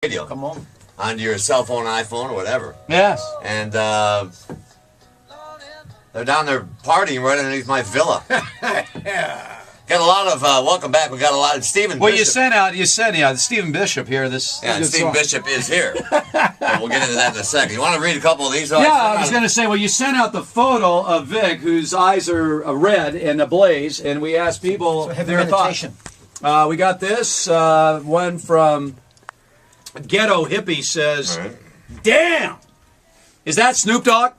radio. Come on. Onto your cell phone, iPhone, or whatever. Yes. And they're down there partying right underneath my villa. Got a lot of welcome back. We got a lot of Stephen. Well, Bishop. you said Stephen Bishop here. And Stephen Bishop is here. And we'll get into that in a second. You want to read a couple of these? Yeah, I was going to say. Well, you sent out the photo of Vic, whose eyes are red and ablaze, and we asked people their thoughts. We got this one from Ghetto Hippie says, "Damn, is that Snoop Dogg?"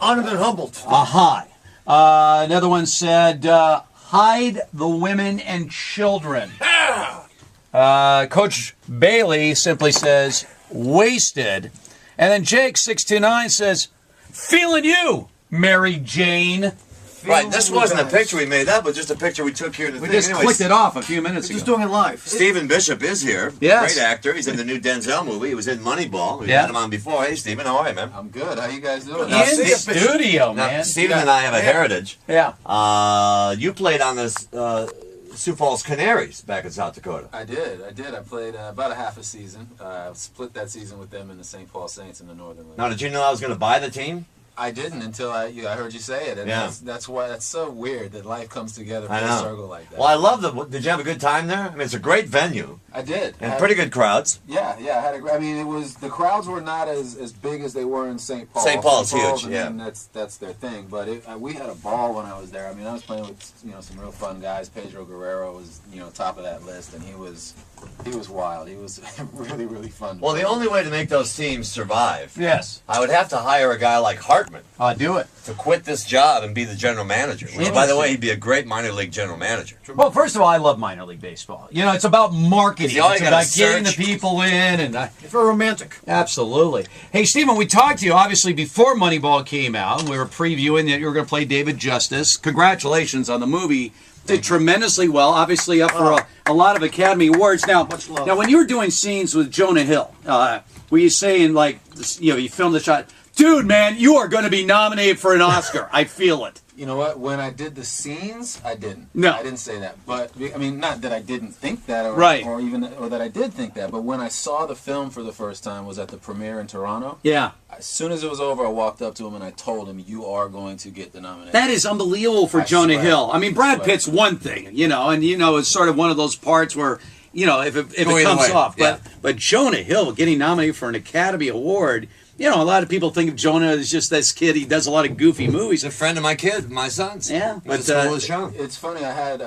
Honored and humbled. Hi. Another one said, hide the women and children. Coach Bailey simply says, wasted. And then Jake629 says, feeling you, Mary Jane. Right, this wasn't a picture we made up, but just a picture we took here in the We thing. just clicked it off a few minutes ago. Just doing it live. Stephen Bishop is here. Yes. Great actor. He's in the new Denzel movie. He was in Moneyball. We Yeah. had him on before. Hey, Stephen, how are you, man? I'm good. How you guys doing? In the studio, Now, man. Stephen and I have a heritage. Yeah. You played on this Sioux Falls Canaries back in South Dakota. I did. I played about a half a season. Split that season with them in the St. Paul Saints in the Northern League. Now, did you know I was going to buy the team? I didn't until I heard you say it, and Yeah. that's why that's so weird that life comes together for I a know. circle like that. Well, I love the. Did you have a good time there? I mean, it's a great venue I did. and pretty good crowds. Yeah. I had a. I mean, it was the crowds were not as big as they were in St. Paul. St. Paul's huge, I yeah. mean, that's their thing. But we had a ball when I was there. I mean, I was playing with some real fun guys. Pedro Guerrero was top of that list, and he was wild. He was really, really fun. Well, the only way to make those teams survive, Yes. I would have to hire a guy like Hartman Do it. to quit this job and be the general manager. Which, by the way, he'd be a great minor league general manager. Well, first of all, I love minor league baseball. It's about marketing. See, all you It's gotta about getting the search. people in. And It's very romantic. Absolutely. Hey, Stephen, we talked to you, obviously, before Moneyball came out. We were previewing that you were going to play David Justice. Congratulations on the movie. Did tremendously well. Obviously up for a lot of Academy Awards. Now, when you were doing scenes with Jonah Hill, were you saying, like, you filmed the shot, dude, man, you are going to be nominated for an Oscar. I feel it. You know what? When I did the scenes, I didn't. No. I didn't say that. But I mean, not that I didn't think that, or that I did think that. But when I saw the film for the first time, was at the premiere in Toronto. Yeah. As soon as it was over, I walked up to him and I told him, "You are going to get the nomination." That is unbelievable for Jonah Hill. I mean, Brad Pitt's one thing, and it's sort of one of those parts where, if it comes off. But Jonah Hill getting nominated for an Academy Award. A lot of people think of Jonah as just this kid. He does a lot of goofy movies. He's a friend of my son's. Yeah. But it's funny. I had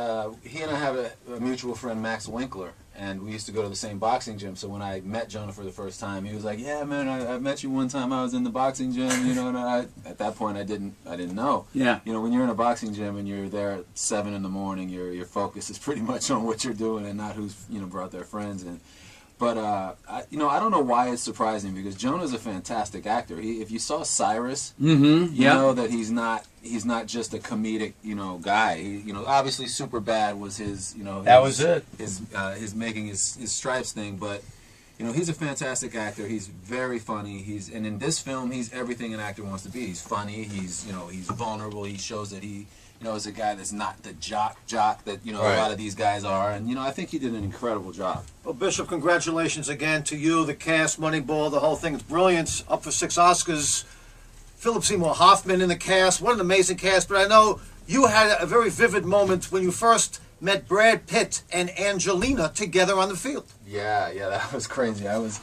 he and I have a mutual friend, Max Winkler, and we used to go to the same boxing gym. So when I met Jonah for the first time, he was like, "Yeah, man, I met you one time. I was in the boxing gym, And at that point, I didn't know. Yeah. When you're in a boxing gym and you're there at 7 in the morning, your focus is pretty much on what you're doing and not who's brought their friends in. But I don't know why it's surprising, because Jonah's a fantastic actor. If you saw Cyrus, you know that he's not just a comedic guy. Obviously Superbad was his that was it. His making his stripes thing, but he's a fantastic actor. He's very funny. And in this film, he's everything an actor wants to be. He's funny. He's vulnerable. He shows that he is a guy that's not the jock that a lot of these guys are. And I think he did an incredible job. Well, Bishop, congratulations again to you, the cast, Moneyball, the whole thing. It's brilliant. Up for 6 Oscars. Philip Seymour Hoffman in the cast. What an amazing cast. But I know you had a very vivid moment when you first met Brad Pitt and Angelina together on the field. Yeah, that was crazy. I was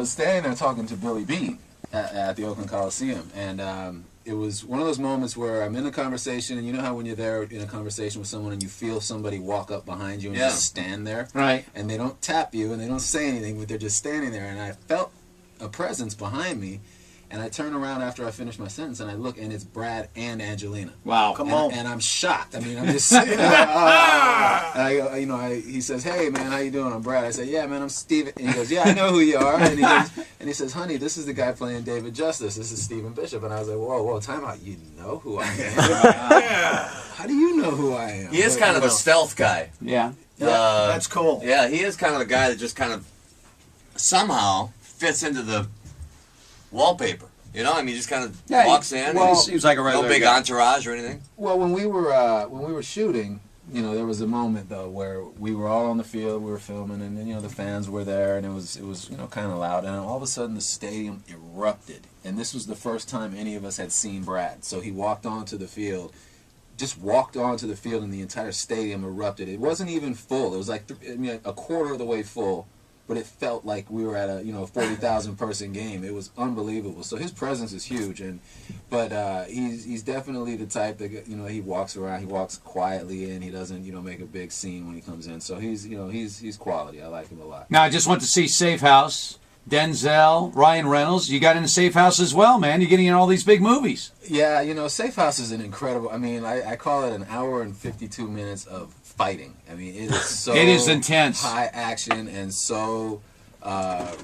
standing there talking to Billy Beane at the Oakland Coliseum, and it was one of those moments where I'm in a conversation, and you know how when you're there in a conversation with someone and you feel somebody walk up behind you and just stand there, right? And they don't tap you and they don't say anything, but they're just standing there, and I felt a presence behind me. And I turn around after I finish my sentence, and I look, and it's Brad and Angelina. Wow! Come on! And I'm shocked. I mean, I'm just sitting there. And he says, "Hey, man, how you doing?" I'm Brad. I say, "Yeah, man, I'm Steven." And he goes, "Yeah, I know who you are." And he says, "Honey, this is the guy playing David Justice. This is Stephen Bishop." And I was like, "Whoa, time out. You know who I am? How do you know who I am?" He is kind of a stealth guy. Yeah. That's cool. Yeah, he is kind of a guy that just kind of somehow fits into the wallpaper. I mean, just kind of walks in. Well, he seems like a regular no big guy. entourage or anything. Well, when we were shooting, you know, there was a moment though where we were all on the field, we were filming, and then, you know, the fans were there, and it was you know, kind of loud, and all of a sudden the stadium erupted, and this was the first time any of us had seen Brad. So he walked onto the field, just walked onto the field, and the entire stadium erupted. It wasn't even full. It was like a quarter of the way full, but it felt like we were at a, you know, 40,000 person game. It was unbelievable. So his presence is huge, but he's definitely the type that, you know, he walks around, he walks quietly in, he doesn't, you know, make a big scene when he comes in. So he's, you know, he's quality. I like him a lot. Now I just went to see Safe House. Denzel, Ryan Reynolds, you got into Safe House as well, man. You're getting in all these big movies. Yeah, you know, Safe House is an incredible, I mean, I call it an hour and 52 minutes of fighting. I mean, it is so it is intense, high action, and so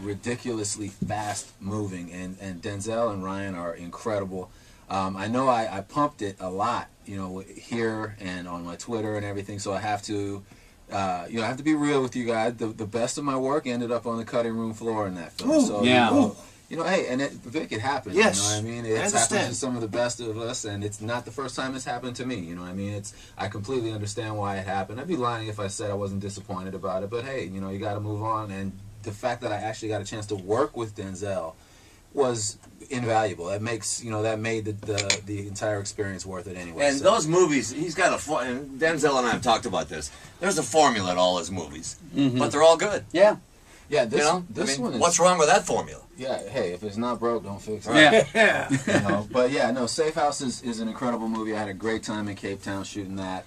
ridiculously fast moving. And Denzel and Ryan are incredible. I know I pumped it a lot, you know, here and on my Twitter and everything, so I have to... you know, I have to be real with you guys. The best of my work ended up on the cutting room floor in that film. Ooh, so, yeah. you know, hey, and Vic, it happened. Yes, you know what I mean? It's happened to some of the best of us, and it's not the first time it's happened to me. You know what I mean? I completely understand why it happened. I'd be lying if I said I wasn't disappointed about it. But hey, you know, you got to move on. And the fact that I actually got a chance to work with Denzel was invaluable. That makes, you know, that made the entire experience worth it anyway. And those movies, he's got and Denzel and I have talked about this. There's a formula in all his movies, but they're all good. Yeah. Yeah, this, you know, this one is... What's wrong with that formula? Yeah, hey, if it's not broke, don't fix it. Yeah. Yeah. You know, but yeah, no, Safe House is an incredible movie. I had a great time in Cape Town shooting that,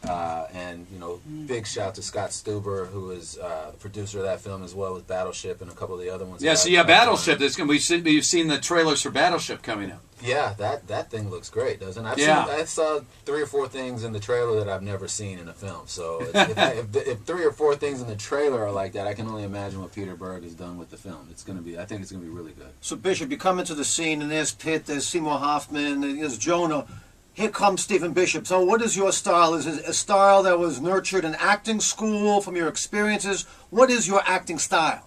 and you know, big shout to Scott Stuber, who is the producer of that film, as well as Battleship and a couple of the other ones. Yeah, so yeah, Battleship. We've seen the trailers for Battleship coming up. Yeah, that thing looks great, doesn't it? I saw 3 or 4 things in the trailer that I've never seen in a film. So if 3 or 4 things in the trailer are like that, I can only imagine what Peter Berg has done with the film. It's gonna be, I think it's gonna be really good. So Bishop, you come into the scene, and there's Pitt, there's Seymour Hoffman, there's Jonah. Here comes Stephen Bishop. So what is your style? Is it a style that was nurtured in acting school from your experiences? What is your acting style?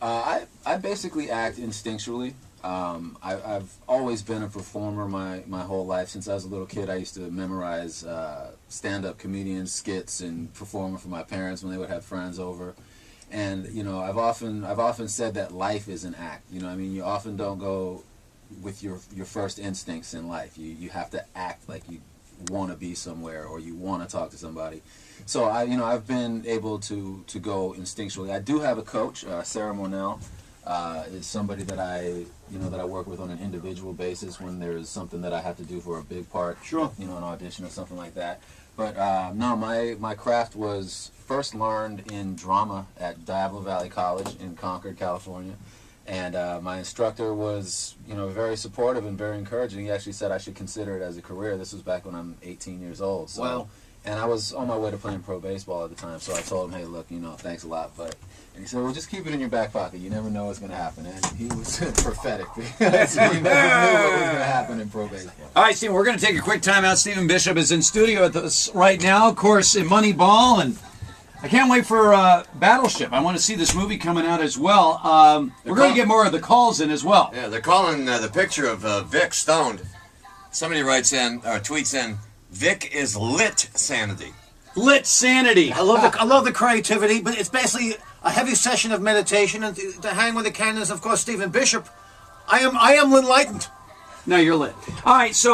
I basically act instinctually. I've always been a performer my whole life. Since I was a little kid, I used to memorize stand-up comedian skits and perform for my parents when they would have friends over. And you know, I've often said that life is an act. You know, I mean, you often don't go with your first instincts in life. You have to act like you want to be somewhere or you want to talk to somebody. So I've been able to go instinctually. I do have a coach, Sarah Mornell. Is somebody that I work with on an individual basis when there's something that I have to do for a big part, sure, you know, an audition or something like that. But no, my craft was first learned in drama at Diablo Valley College in Concord, California, and my instructor was, you know, very supportive and very encouraging. He actually said I should consider it as a career. This was back when I'm 18 years old. So, wow. And I was on my way to playing pro baseball at the time, so I told him, hey, look, you know, thanks a lot, but... And he said, well, just keep it in your back pocket. You never know what's going to happen. And he was prophetic. Because he never knew what was going to happen in pro baseball. All right, Steve, we're going to take a quick time out. Stephen Bishop is in studio with us right now, of course, in MoneyBall, and I can't wait for Battleship. I want to see this movie coming out as well. We're going to get more of the calls in as well. Yeah, they're calling the picture of Vic stoned. Somebody writes in, or tweets in, Vic is lit sanity. Lit sanity. I love the creativity, but it's basically a heavy session of meditation, and to hang with the cannons, of course, Stephen Bishop. I am enlightened. No, you're lit. All right, so